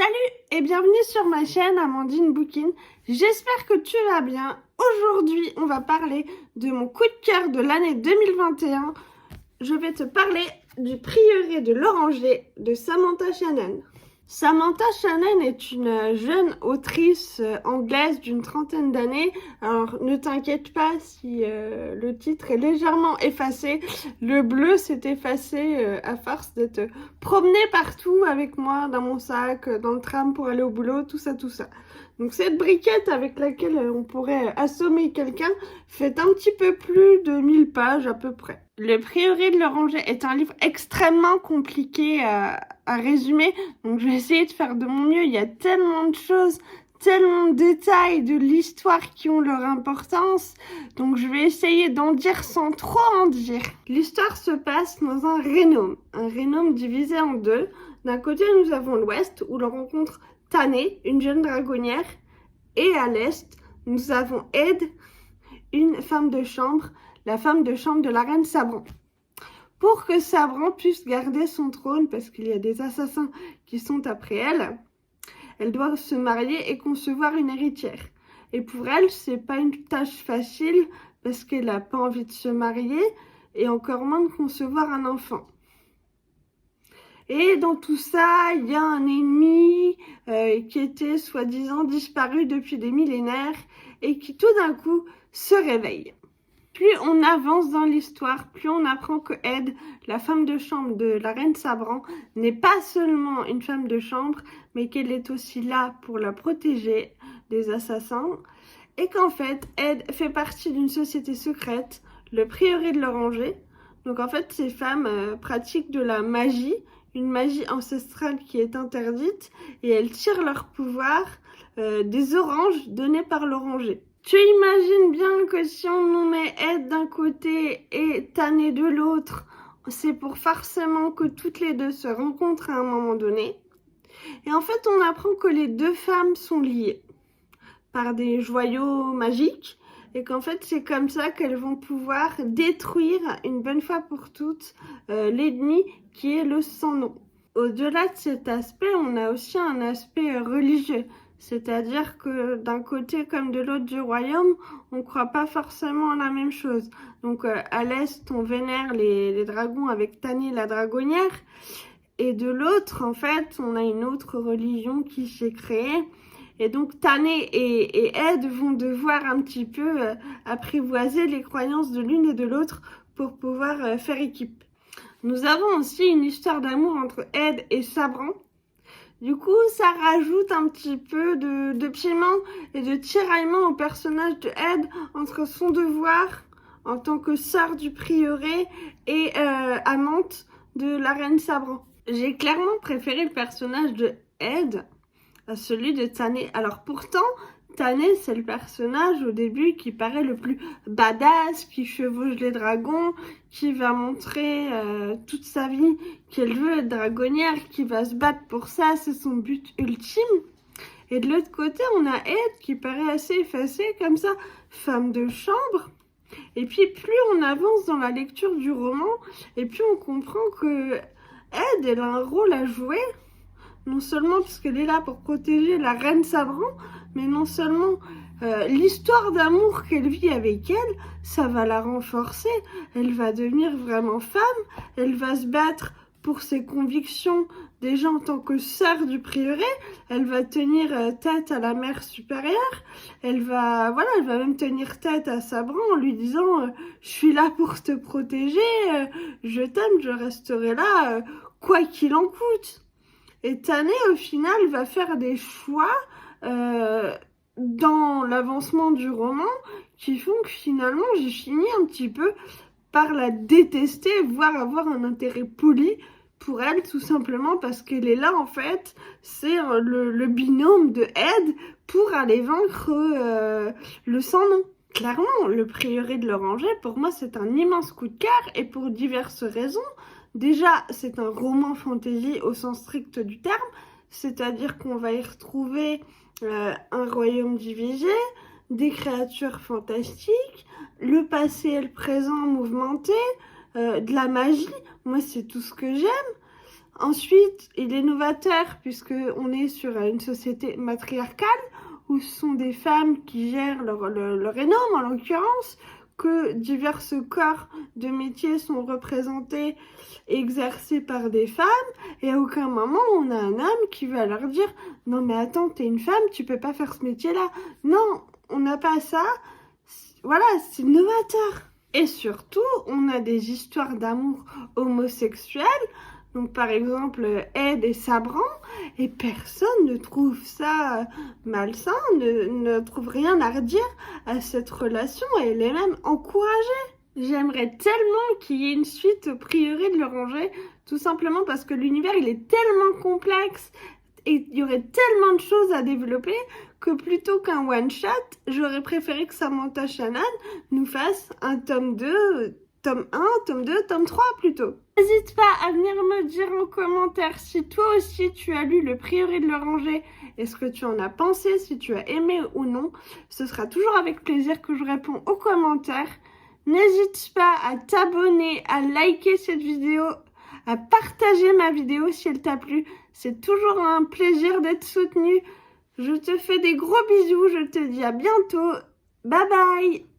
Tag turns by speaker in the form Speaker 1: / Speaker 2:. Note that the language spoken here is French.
Speaker 1: Salut et bienvenue sur ma chaîne Amandine Bookin. J'espère que tu vas bien. Aujourd'hui, on va parler de mon coup de cœur de l'année 2021. Je vais te parler du Prieuré de l'Oranger de Samantha Shannon. Samantha Shannon est une jeune autrice anglaise d'une trentaine d'années. Alors ne t'inquiète pas si le titre est légèrement effacé. Le bleu s'est effacé à force d'être promené partout avec moi dans mon sac, dans le tram pour aller au boulot, tout ça. Donc cette briquette avec laquelle on pourrait assommer quelqu'un fait un petit peu plus de 1000 pages à peu près. Le Prieuré de l'Oranger est un livre extrêmement compliqué à résumer, donc je vais essayer de faire de mon mieux. Il y a tellement de choses, tellement de détails de l'histoire qui ont leur importance, donc je vais essayer d'en dire sans trop en dire. L'histoire se passe dans un rénome divisé en deux. D'un côté, nous avons l'ouest, où l'on rencontre Tané, une jeune dragonnière, et à l'est, nous avons Ed, une femme de chambre, la femme de chambre de la reine Sabran. Pour que Sabran puisse garder son trône, parce qu'il y a des assassins qui sont après elle, elle doit se marier et concevoir une héritière. Et pour elle, c'est pas une tâche facile, parce qu'elle n'a pas envie de se marier, et encore moins de concevoir un enfant. Et dans tout ça, il y a un ennemi qui était soi-disant disparu depuis des millénaires, et qui tout d'un coup se réveille. Plus on avance dans l'histoire, plus on apprend que Ed, la femme de chambre de la reine Sabran, n'est pas seulement une femme de chambre, mais qu'elle est aussi là pour la protéger des assassins. Et qu'en fait, Ed fait partie d'une société secrète, le Prieuré de l'Oranger. Donc en fait, ces femmes pratiquent de la magie, une magie ancestrale qui est interdite, et elles tirent leur pouvoir des oranges données par l'oranger. Tu imagines bien que si on nous met Ed d'un côté et Tané de l'autre, c'est pour forcément que toutes les deux se rencontrent à un moment donné. Et en fait, on apprend que les deux femmes sont liées par des joyaux magiques et qu'en fait, c'est comme ça qu'elles vont pouvoir détruire une bonne fois pour toutes l'ennemi qui est le sans-nom. Au-delà de cet aspect, on a aussi un aspect religieux. C'est-à-dire que d'un côté comme de l'autre du royaume, on ne croit pas forcément à la même chose. Donc à l'est, on vénère les dragons avec Tané la dragonnière. Et de l'autre, en fait, on a une autre religion qui s'est créée. Et donc Tané et Ed vont devoir un petit peu apprivoiser les croyances de l'une et de l'autre pour pouvoir faire équipe. Nous avons aussi une histoire d'amour entre Ed et Sabran. Du coup, ça rajoute un petit peu de piment et de tiraillement au personnage de Ed entre son devoir en tant que sœur du prieuré et amante de la reine Sabran. J'ai clairement préféré le personnage de Ed à celui de Tané. Alors pourtant, Tané, c'est le personnage au début qui paraît le plus badass, qui chevauche les dragons, qui va montrer toute sa vie qu'elle veut être dragonnière, qui va se battre pour ça, c'est son but ultime. Et de l'autre côté, on a Ed qui paraît assez effacé comme ça, femme de chambre. Et puis plus on avance dans la lecture du roman, et plus on comprend que Ed, elle a un rôle à jouer. Non seulement parce qu'elle est là pour protéger la reine Sabran, mais non seulement l'histoire d'amour qu'elle vit avec elle, ça va la renforcer. Elle va devenir vraiment femme, elle va se battre pour ses convictions déjà en tant que sœur du prieuré, elle va tenir tête à la mère supérieure, elle va même tenir tête à Sabran en lui disant je suis là pour te protéger, je t'aime, je resterai là, quoi qu'il en coûte. Et Tané, au final, va faire des choix dans l'avancement du roman qui font que finalement, j'ai fini un petit peu par la détester, voire avoir un intérêt poli pour elle, tout simplement parce qu'elle est là, en fait, c'est le binôme de Ed pour aller vaincre le sans-nom. Clairement, le Prieuré de l'Oranger, pour moi, c'est un immense coup de cœur et pour diverses raisons. Déjà, c'est un roman fantasy au sens strict du terme, c'est-à-dire qu'on va y retrouver un royaume divisé, des créatures fantastiques, le passé et le présent mouvementé, de la magie. Moi, c'est tout ce que j'aime. Ensuite, il est novateur puisqu'on est sur une société matriarcale où ce sont des femmes qui gèrent leur énorme, en l'occurrence, que divers corps de métiers sont représentés et exercés par des femmes, et à aucun moment on a un homme qui va leur dire « Non mais attends, t'es une femme, tu peux pas faire ce métier-là. » Non, on n'a pas ça. Voilà, c'est novateur. Et surtout, on a des histoires d'amour homosexuelles. Donc par exemple, Ed et Sabran, et personne ne trouve ça malsain, ne trouve rien à redire à cette relation, et elle est même encouragée. J'aimerais tellement qu'il y ait une suite au prieuré de l'Oranger, tout simplement parce que l'univers il est tellement complexe et il y aurait tellement de choses à développer que plutôt qu'un one-shot, j'aurais préféré que Samantha Shannon nous fasse un tome 2, tome 1, tome 2, tome 3 plutôt. N'hésite pas à venir me dire en commentaire si toi aussi tu as lu Le Prieuré de l'Oranger et ce que tu en as pensé, si tu as aimé ou non. Ce sera toujours avec plaisir que je réponds aux commentaires. N'hésite pas à t'abonner, à liker cette vidéo, à partager ma vidéo si elle t'a plu. C'est toujours un plaisir d'être soutenu. Je te fais des gros bisous, je te dis à bientôt. Bye bye!